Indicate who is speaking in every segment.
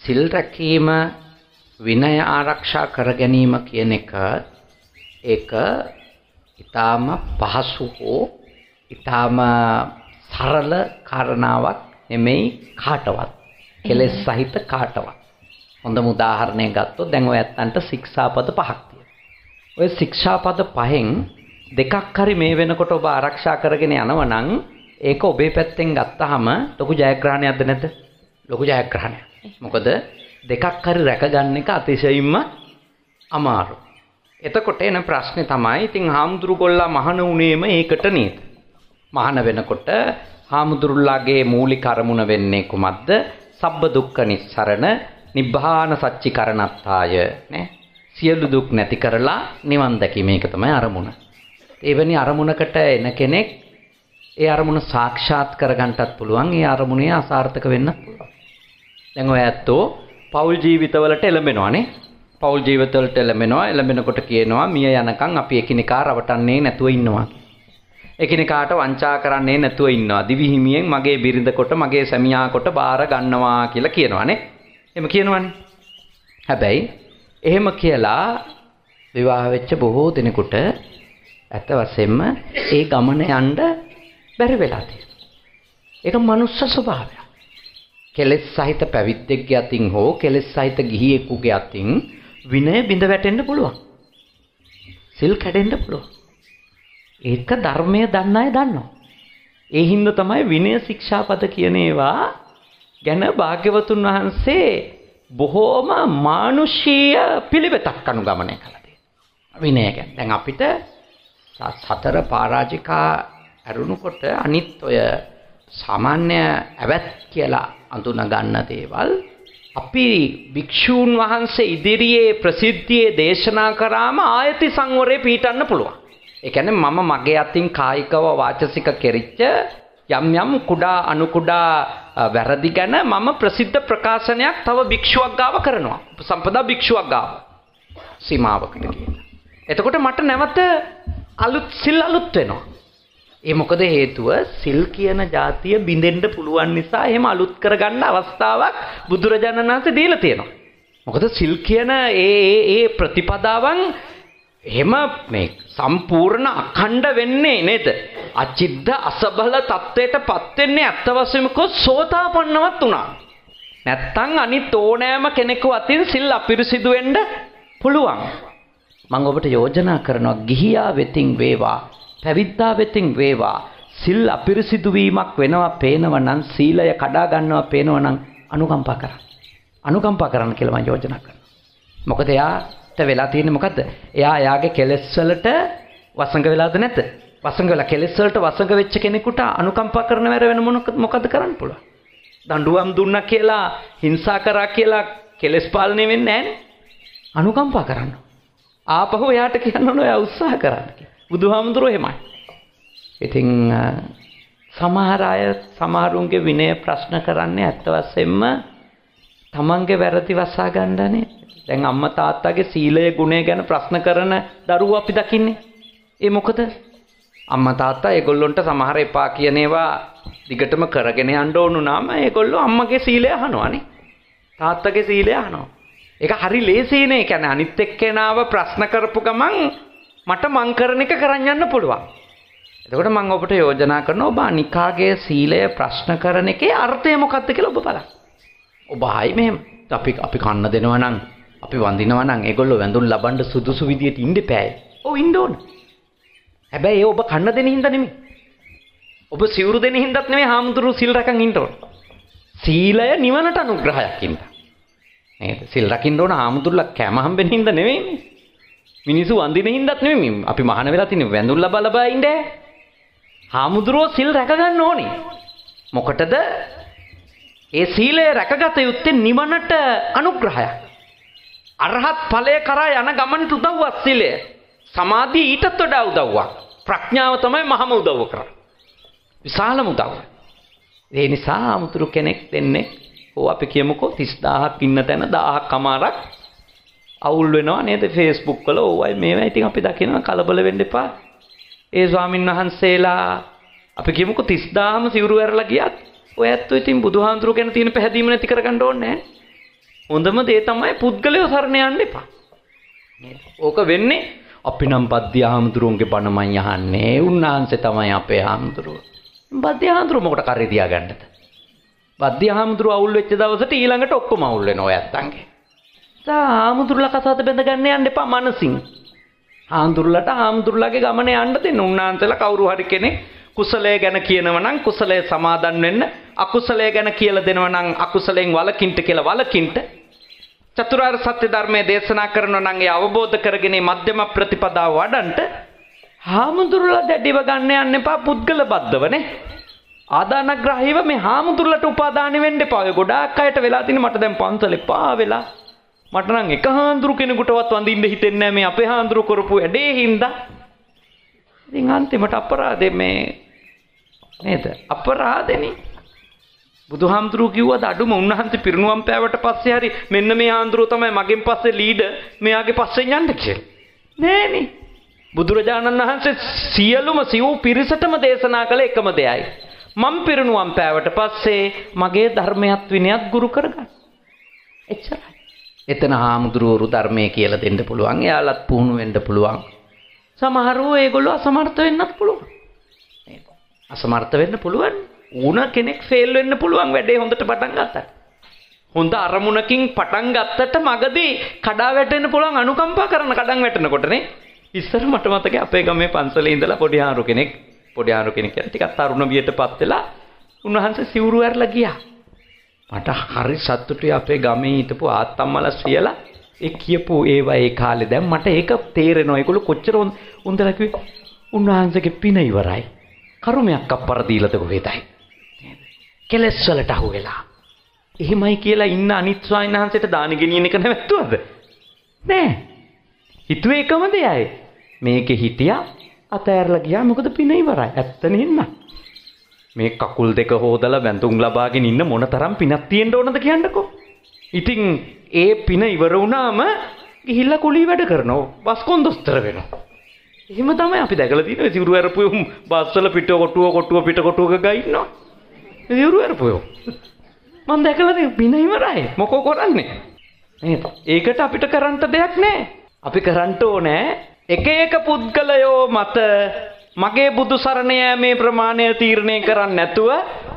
Speaker 1: සිල් රැකීම විනය ආරක්ෂා කර ගැනීම කියන එක ඒක ඊටාම පහසු හෝ ඊටාම සරල කාරණාවක් නෙමෙයි කාටවත්. කෙලෙස් සහිත කාටවත්. හොඳම උදාහරණයක් ගත්තොත් දැන් ඔය ඇත්තන්ට ශික්ෂාපද 5ක් තියෙනවා. ඔය ශික්ෂාපද 5න් දෙකක් හරි මේ වෙනකොට ඔබ ආරක්ෂා කරගෙන යනවා නම් ඒක ඔබේ පැත්තෙන් ගත්තාම ලොකු ජයග්‍රහණයක්ද නැද්ද? ලොකු ජයග්‍රහණයක්. මොකද දෙකක් හරි රැකගන්න එක අතිශයින්ම අමාරු. එතකොට එන ප්‍රශ්නේ තමයි ඉතින් හාමුදුරු ගොල්ලා මහාන උනේම ඒකට නේද? මහාන වෙනකොට හාමුදුරුල්ලාගේ මූලික අරමුණ වෙන්නේ කුමක්ද? සබ්බ දුක්ඛ නිස්සරණ නිබ්බාන සච්චිකරණත්තාය නේ? සියලු දුක් නැති කරලා නිවන් දැකීම ඒක තමයි අරමුණ. එවැනි අරමුණකට එන කෙනෙක් ඒ අරමුණ සාක්ෂාත් කරගන්නටත් පුළුවන්. ඒ අරමුණේ අසාර්ථක වෙන්නත් පුළුවන්. දැන් ඔය ඇත්තෝ පෞල් ජීවිතවලට එළඹෙනවානේ. පෞල් ජීවිතවලට එළඹෙනකොට කියනවා මිය යනකම් අපි එකිනෙකා රවටන්නේ නැතුව ඉන්නවා. එකිනෙකාට වංචා කරන්නේ නැතුව ඉන්නවා. දිවි හිමියෙන් මගේ බිරිඳ කොට මගේ සැමියා කොට බාර ගන්නවා කියලා කියනවානේ. එහෙම කියනවානේ. හැබැයි එහෙම කියලා විවාහ වෙච්ච බොහෝ දෙනෙකුට ඇත්ත වශයෙන්ම ඒ ගමන යන්න බැරි වෙලා තියෙනවා. ඒක මනුස්ස ස්වභාවයක්. කෙලෙස් සහිත පැවිද්දෙක්ගේ අතින් හෝ කෙලෙස් සහිත ගිහියෙකුගේ අතින් විනය බිඳ වැටෙන්න පුළුවන්. සිල් කැඩෙන්න පුළුවන්. ඒක ධර්මයේ දන්න අය දන්නවා. ඒ හින්දා තමයි විනය ශික්ෂාපද කියන ඒවා ගැන භාග්‍යවතුන් වහන්සේ බොහෝම මානුෂීය පිළිවෙතක් අනුගමනය කළා තියෙනවා. විනය ගැන. දැන් අපිට සතර පරාජිකා අරුණුකොට අනිත් ඔය සාමාන්‍ය ඇවත් කියලා අඳුන ගන්න දේවල් අපි භික්ෂූන් වහන්සේ ඉදිරියේ ප්‍රසිද්ධියේ දේශනා කරාම ආයති සංවරේ පිහිටන්න පුළුවන්. ඒ කියන්නේ මම මගේ අතින් කායිකව වාචසික කෙරිච්ච යම් කුඩා අනු කුඩා වැරදි ගැන මම ප්‍රසිද්ධ ප්‍රකාශනයක් තව භික්ෂුවක් ගාව කරනවා. සම්පදා භික්ෂුවක් ගාව සීමාවකට කියලා. එතකොට මට නැවත සිල් අලුත් වෙනවා. ඒ මොකද හේතුව සිල් කියන જાතිය බිඳෙන්න පුළුවන් නිසා එහෙම අලුත් කරගන්න අවස්ථාවක් බුදුරජාණන් වහන්සේ දීලා තියෙනවා. මොකද සිල් කියන ඒ ප්‍රතිපදාවන් එහෙම මේ සම්පූර්ණ අඛණ්ඩ වෙන්නේ නේද? අචිද්ද අසබල තත්වයටපත් වෙන්නේ අත්ත වශයෙන්ම සෝතාපන්නවත් උනා. නැත්තම් අනිත් ඕනෑම කෙනෙකු අතින් සිල් අපිරිසිදු වෙන්න පුළුවන්. මම ඔබට යෝජනා කරනවා ගිහියා වෙතින් වේවා පැවිද්දා වෙතින් වේවා සිල් අපිරිසිදු වීමක් වෙනවා පේනවා නම් සීලය කඩා ගන්නවා පේනවා නම් අනුකම්පා කරන්න. අනුකම්පා කරන්න කියලා මම යෝජනා කරනවා. මොකද එයාට වෙලා තියෙන්නේ මොකද්ද? එයාගේ කෙලෙස් වලට වසඟ වෙලාද නැද්ද? වසඟ වෙලා කෙලෙස් වලට වසඟ වෙච්ච කෙනෙකුට අනුකම්පා කරන වැර වෙන මොකද කරන්න පුළුවන්? දඬුවම් දුන්නා කියලා හිංසා කරා කියලා කෙලෙස් පාලනය වෙන්නේ නැහැනේ. අනුකම්පා කරන්න. ආපහු එයාට කියන්න ඕන ඔයා උත්සාහ කරන්න කියලා. බුදුහාමුදුරුවෝ එහෙමයි. ඉතින් සමහර අය සමහරුන්ගේ විනය ප්‍රශ්න කරන්නේ ඇත්ත වශයෙන්ම තමන්ගේ වැරදි වසා ගන්නනේ. දැන් අම්මා තාත්තාගේ සීලය ගුණය ගැන ප්‍රශ්න කරන දරුවෝ අපි දකින්නේ. ඒ මොකද? අම්මා තාත්තා ඒගොල්ලොන්ට සමහර එපා කියන ඒවා දිගටම කරගෙන යන්න ඕන නම් ඒගොල්ලෝ අම්මගේ සීලය අහනවානේ. තාත්තගේ සීලය අහනවා. ඒක හරි ලේසියිනේ. ඒ කියන්නේ අනිත් එක්කෙනාව ප්‍රශ්න කරපු ගමන් මට මං කරන එක කරන් යන්න පුළුවන්. එතකොට මම ඔබට යෝජනා කරනවා ඔබ අනිකාගේ සීලය ප්‍රශ්න කරන එකේ අර්ථය මොකක්ද කියලා ඔබ බලන්න. ඔබ ආයි මෙහෙම අපි කන්න දෙනවා නම් අපි වඳිනවා නම් ඒගොල්ලෝ වැඳුම් ලබන්න සුදුසු විදියට ඉන්න එපායි. ඔව් ඉන්න ඕන. හැබැයි ඒ ඔබ කන්න දෙන හින්දා නෙමෙයි. ඔබ සිවුරු දෙන හින්දාත් නෙමෙයි හාමුදුරු සිල් රැකන් ඉන්න ඕන. සීලය නිවනට අනුග්‍රහයක් හින්දා. නේද? සිල් රකින්න ඕන හාමුදුරුලා කැම හම්බෙන්න හින්දා නෙමෙයි. මිනිස්සු වඳින හින්දාත් නෙමෙයි. අපි මහාන වෙලා තින්නේ වැඳුම් ලබා ඉන්නේ. හාමුදුරුවෝ සිල් රැක ගන්න ඕනේ. මොකටද? ඒ සීලය රැකගත යුත්තේ නිවනට අනුග්‍රහයක්. අරහත් ඵලය කරා යන ගමනට උදව්වක් සීලය. සමාධිය ඊටත් වඩා උදව්වක්. ප්‍රඥාව තමයි මහම උදව්ව කරන්නේ. විශාලම උදව්ව. ඒ නිසා හාමුදුරු කෙනෙක් දෙන්නේ ඕ අපි කියමුකෝ 30000ක් ඉන්න තැන 1000ක් අමාරක් අවුල් වෙනවා නේද? Facebook වල ඕවයි මේවා ඉතින් අපි දකිනවා කලබල වෙන්න එපා. ඒ ස්වාමීන් වහන්සේලා අපි කියමුකෝ 30000ම සිවුරු ඇරලා ගියත් ඔය ඇත්තෝ ඉතින් බුදුහාමුදුරුවෝ ගැන තියෙන පැහැදීම නැති කරගන්න ඕනේ නැහැ. හොඳම දේ තමයි පුද්ගලයෝ සරණ යන්න එපා. ඕක වෙන්නේ අපි නම් බද්දී හාමුදුරුවන්ගේ බණමයි අහන්නේ. උන්වහන්සේ තමයි අපේ හාමුදුරුවෝ. බද්දී හාමුදුරුවෝ මොකට කරේ තියාගන්නද? බද්දී හාමුදුරුවෝ අවුල් වෙච්ච දවසට ඊළඟට ඔක්කොම අවුල් වෙනවා ඔයත්තන්ගේ. හාමුදුරුවලා කතාවද බැඳ ගන්න යන්න එපා මනසින්. හාමුදුරුවලාගේ ගමන යන්න දෙන්න. උන්වහන්සේලා කවුරු හරි කෙනෙක් කුසලයේ ගැන කියනවා නම් කුසලයේ සමාදන් වෙන්න, අකුසලයේ ගැන කියලා දෙනවා නම් අකුසලයෙන් වළකින්න කියලා වළකින්න. චතුරාර්ය සත්‍ය ධර්මයේ දේශනා කරනවා නම් ඒ අවබෝධ කරගෙන මධ්‍යම ප්‍රතිපදාව වඩන්ට හාමුදුරුවලා දැඩිව ගන්න යන්න එපා පුද්ගල බද්ධවනේ. ආදානග්‍රහීව මේ හාමුදුරුවලට උපාදානෙ වෙන්න එපා. ඔය ගොඩාක් අයට වෙලා තියෙන මට දැන් පන්සලේ පා වෙලා මට නම් එක හාමුදුරු කෙනෙකුටවත් වඳින්න හිතෙන්නේ නැහැ මේ අපේ හාමුදුරු කරපු වැඩේ හින්දා. ඉතින් අන්තිමට අපරාධේ මේ නේද? අපරාධෙනේ. බුදුහාමුදුරුවෝ කිව්වද අඩුම උන්වහන්සේ පිරිනුවම් පෑවට පස්සේ හරි මෙන්න මේ හාමුදුරුවෝ තමයි මගෙන් පස්සේ ලීඩර් මෙයාගේ පස්සෙන් යන්න කියලා. නෑනේ. බුදුරජාණන් වහන්සේ සියලුම සිව් පිරිසටම දේශනා කළ එකම දෙයයි. මම පිරිනුවම් පෑවට පස්සේ මගේ ධර්මයක් විනයත් ගුරු කරගන්න. එච්චරයි. එතන හාමුදුරුවෝ ධර්මයේ කියලා දෙන්න පුළුවන්. එයාලත් පුහුණු වෙන්න පුළුවන්. සමහරව ඒගොල්ලෝ අසමර්ථ වෙන්නත් පුළුවන්. නේද? අසමර්ථ වෙන්න පුළුවන්. ඕන කෙනෙක් ෆේල් වෙන්න පුළුවන් වැඩේ හොඳට පටන් ගත්තා. හොඳ අරමුණකින් පටන් ගත්තට මගදී කඩා වැටෙන්න පුළුවන් අනුකම්පා කරන කඩන් වැටෙනකොටනේ. ඉස්සර මට මතකයි අපේ ගමේ පන්සලේ ඉඳලා පොඩි ආරු කෙනෙක් කියන්නේ ටිකක් තරුණ වියටපත් වෙලා උන්වහන්සේ සිවුරු ඇරලා ගියා. මට හරි සතුටුයි අපේ ගමේ හිටපු ආත්තම්මලා සියලා ඒ කියපු ඒවා ඒ කාලේ දැන් මට ඒක තේරෙනවා. ඒගොල්ලෝ කොච්චර උන්දලා කිව්වේ උන්වහන්සේගේ පින ඉවරයි. කර්මයක් අප්පර දීලාද කොහෙදයි. කෙලස් වලට අහු වෙලා. එහෙමයි කියලා ඉන්න අනිත් ස්වාමීන් වහන්සේට දාන ගෙනියන එක නැවතුවද? නෑ. හිතුවේ එකම දෙයයි. මේකේ හිටියා අතෑරලා ගියා මොකද පින ඉවරයි. ඇත්ත නෙන්න. මේ කකුල් දෙක හොදලා වැඳුම් ලබාගෙන ඉන්න මොන තරම් පිනක් තියෙන්න ඕනද කියන්නකෝ. ඉතින් ඒ පින ඉවර වුණාම ගිහිල්ලා කුලී වැඩ කරනවා. බස් කොන්දොස්තර වෙනවා. එහෙම තමයි අපි දැකලා තියෙන්නේ. සිවුරු අරපු බස් වල පිට කොටුව ගා ඉන්නවා. සිවුරු අරපුයෝ. මම දැකලා තියෙන්නේ පින ඉවරයි. මොකෝ කරන්නේ? නේද? ඒකට අපිට කරන්න දෙයක් නැහැ. අපි කරන්න ඕනේ එක පුද්ගලයෝ මත මගේ බුදු සරණ යෑමේ ප්‍රමාණය තීරණය කරන්නේ නැතුව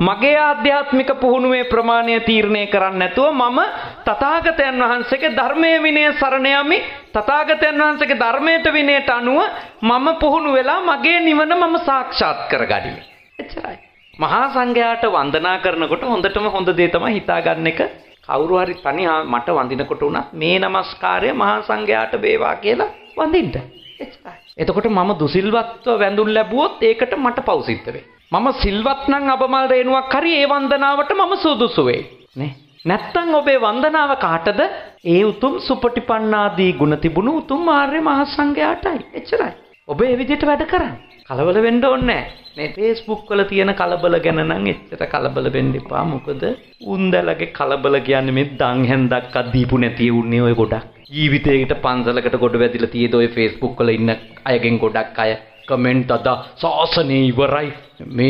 Speaker 1: මගේ ආධ්‍යාත්මික පුහුණුවේ ප්‍රමාණය තීරණය කරන්නේ නැතුව මම තථාගතයන් වහන්සේගේ ධර්මයේ විනය සරණ යමි. තථාගතයන් වහන්සේගේ ධර්මයට විනයට අනුව මම පුහුණු වෙලා මගේ නිවන මම සාක්ෂාත් කරගනිමි. එච්චරයි. මහා සංඝයාට වන්දනා කරනකොට හොඳටම හොඳ දේ තමයි හිතාගන්න එක. කවුරු හරි තනි මට වඳිනකොට උනත් මේ নমස්කාරය මහා සංඝයාට වේවා කියලා වඳින්න. එච්චරයි. එතකොට මම දුසිල්වත්ව වැඳුම් ලැබුවොත් ඒකට මට පව් සිද්ධ වෙයි. මම සිල්වත් නම් අබමල් රේණුවක් හරි ඒ වන්දනාවට මම සුදුසු වෙයි. නේ? නැත්තම් ඔබේ වන්දනාව කාටද? ඒ උතුම් සුපටිපන්නාදී ගුණ තිබුණු උතුම් ආර්ය මහා සංඝයාටයි. එච්චරයි. ඔබ ඒ විදිහට වැඩ කරන්න. කලබල වෙන්න ඕනේ නැහැ. මේ Facebook වල තියෙන කලබල ගැන නම් එච්චර කලබල වෙන්න එපා. මොකද උන්දලගේ කලබල කියන්නේ මේ දන් හැන්දක් අදීපු නැති උන්නේ ඔය ගොඩක්. ජීවිතේකට පන්සලකට ගොඩ වැදිලා තියෙද ඔය Facebook වල ඉන්න අයගෙන් ගොඩක් අය කමෙන්ට් අද සාසනේ ඉවරයි.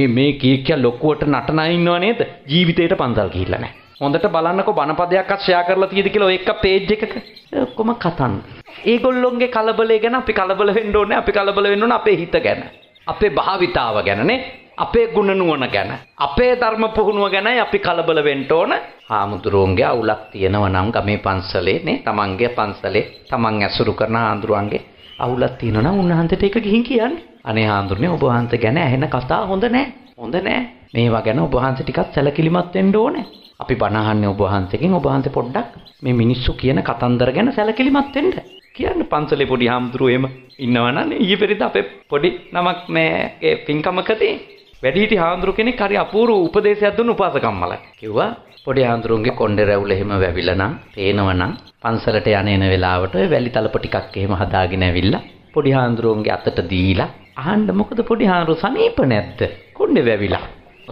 Speaker 1: මේ කීකිය ලොකුවට නටන අය ඉන්නව නේද? ජීවිතේට පන්සල් ගිහිල්ලා නැහැ. හොඳට බලන්නකෝ බණපදයක්වත් ෂෙයා කරලා තියෙද කියලා ඔය එක පේජ් එකක ඔක්කොම කතන්. ඒගොල්ලොන්ගේ කලබලේ ගැන අපි කලබල වෙන්න ඕනේ. අපි කලබල වෙන්න ඕනේ අපේ හිත ගැන. අපේ භාවිතාව ගැන නේ. අපේ ගුණ නුවණ ගැන. අපේ ධර්ම පුහුණුව ගැනයි අපි කලබල වෙන්න ඕන. හාමුදුරුවන්ගේ අවුලක් තියෙනවා නම් ගමේ පන්සලේ නේ තමන්ගේ පන්සලේ තමන් ඇසුරු කරන හාමුදුරුවන්ගේ අවුලක් තියෙනවා නම් උන්වහන්සේට ඒක ගිහින් කියන්නේ. අනේ හාමුදුරනේ ඔබ වහන්සේ ගැන ඇහෙන කතා හොඳ නැහැ. හොඳ නැහැ. මේවා ගැන ඔබ වහන්සේ ටිකක් සැලකිලිමත් වෙන්න ඕනේ. අපි බණ අහන්නේ ඔබ වහන්සේගෙන්. ඔබ වහන්සේ පොඩ්ඩක් මේ මිනිස්සු කියන කතන්දර ගැන සැලකිලිමත් වෙන්න. කියන්න පන්සලේ පොඩි හාමුදුරුවෝ එහෙම ඉන්නවනම් ඊයේ පෙරේද අපේ පොඩි නමක් මේ ඒ පින්කමකදී වැඩිහිටි හාමුදුරුවෝ කෙනෙක් හරි අපූර්ව උපදේශයක් දුන්න උපාසකම්මලා. කිව්වා පොඩි හාමුදුරුවන්ගේ කොණ්ඩේ රැවුල එහෙම වැවිලා නම් පේනවනම් පන්සලට යන වෙලාවට ඔය වැලි තලප ටිකක් එහෙම හදාගෙන ඇවිල්ලා පොඩි හාමුදුරුවන්ගේ අතට දීලා අහන්න මොකද පොඩි හාමුදුරුවෝ සනීප නැද්ද? කොණ්ඩේ වැවිලා.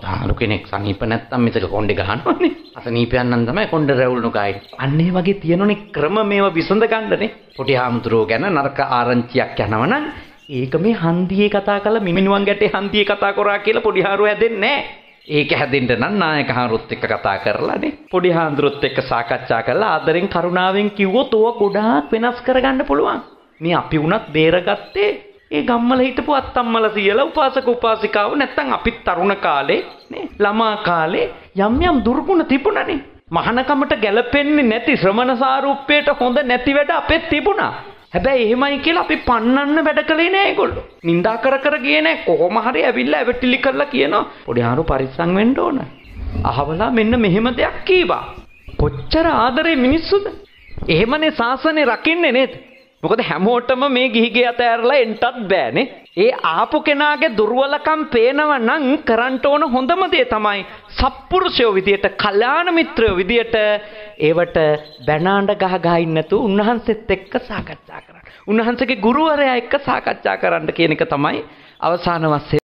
Speaker 1: හාමුදුරුවෝ කෙනෙක් සනීප නැත්තම් මෙතක කොණ්ඩේ ගහනවනේ. අසනීපයන් නම් තමයි කොණ්ඩේ රැවුල්නු ගායි. අන්න ඒ වගේ තියෙනුනේ ක්‍රම මේව විසඳ ගන්නනේ. පොඩි හාමුදුරුවෝ ගැන නරක ආරංචියක් යනවනම් ඒක මේ හන්දියේ කතා කරලා මිනිනුවන් ගැටේ හන්දියේ කතා කරා කියලා පොඩි හාරුව හැදෙන්නේ නැහැ. ඒක හැදෙන්න නම් නායක හාමුදුරුවොත් එක්ක කතා කරලානේ. පොඩි හාමුදුරුවොත් එක්ක සාකච්ඡා කරලා ආදරෙන් කරුණාවෙන් කිව්වොත් ඕක ගොඩාක් වෙනස් කරගන්න පුළුවන්. මේ අපි වුණත් බේරගත්තේ ඒ ගම්වල හිටපු අත්තම්මල සියලා උපාසක උපාසිකාව නැත්තම් අපිත් තරුණ කාලේ නේ ළමා කාලේ යම් යම් දුර්ගුණ තිබුණනේ. මහානකමට ගැලපෙන්නේ නැති ශ්‍රමණ සාරූප්‍යයට හොඳ නැති වැඩ අපෙත් තිබුණා. හැබැයි එහෙමයි කියලා අපි පන්නන්න වැඩ කළේ නෑ ඒගොල්ලෝ. නිඳා කර ගියේ නෑ. කොහොම හරි ඇවිල්ලා ඇවටිලි කරලා කියනවා පොඩි ආරු පරිස්සම් වෙන්න ඕන. අහවලා මෙන්න මෙහෙම දෙයක් කීවා. කොච්චර ආදරේ මිනිස්සුද? එහෙමනේ සාසනේ රකින්නේ නේද? මොකද හැමෝටම මේ ගිහිගේ අතෑරලා එන්ටත් බෑනේ. ඒ ආපු කෙනාගේ දුර්වලකම් පේනව නම් කරන්න ඕන හොඳම දේ තමයි සත්පුරුෂයෝ විදියට, කල්යාණ මිත්‍රයෝ විදියට ඒවට බැනාඬ ගහ ඉන්න නැතුව උන්වහන්සේත් එක්ක සාකච්ඡා කරන්න. උන්වහන්සේගේ ගුරුවරයා එක්ක සාකච්ඡා කරන්න කියන එක තමයි අවසාන වශයෙන්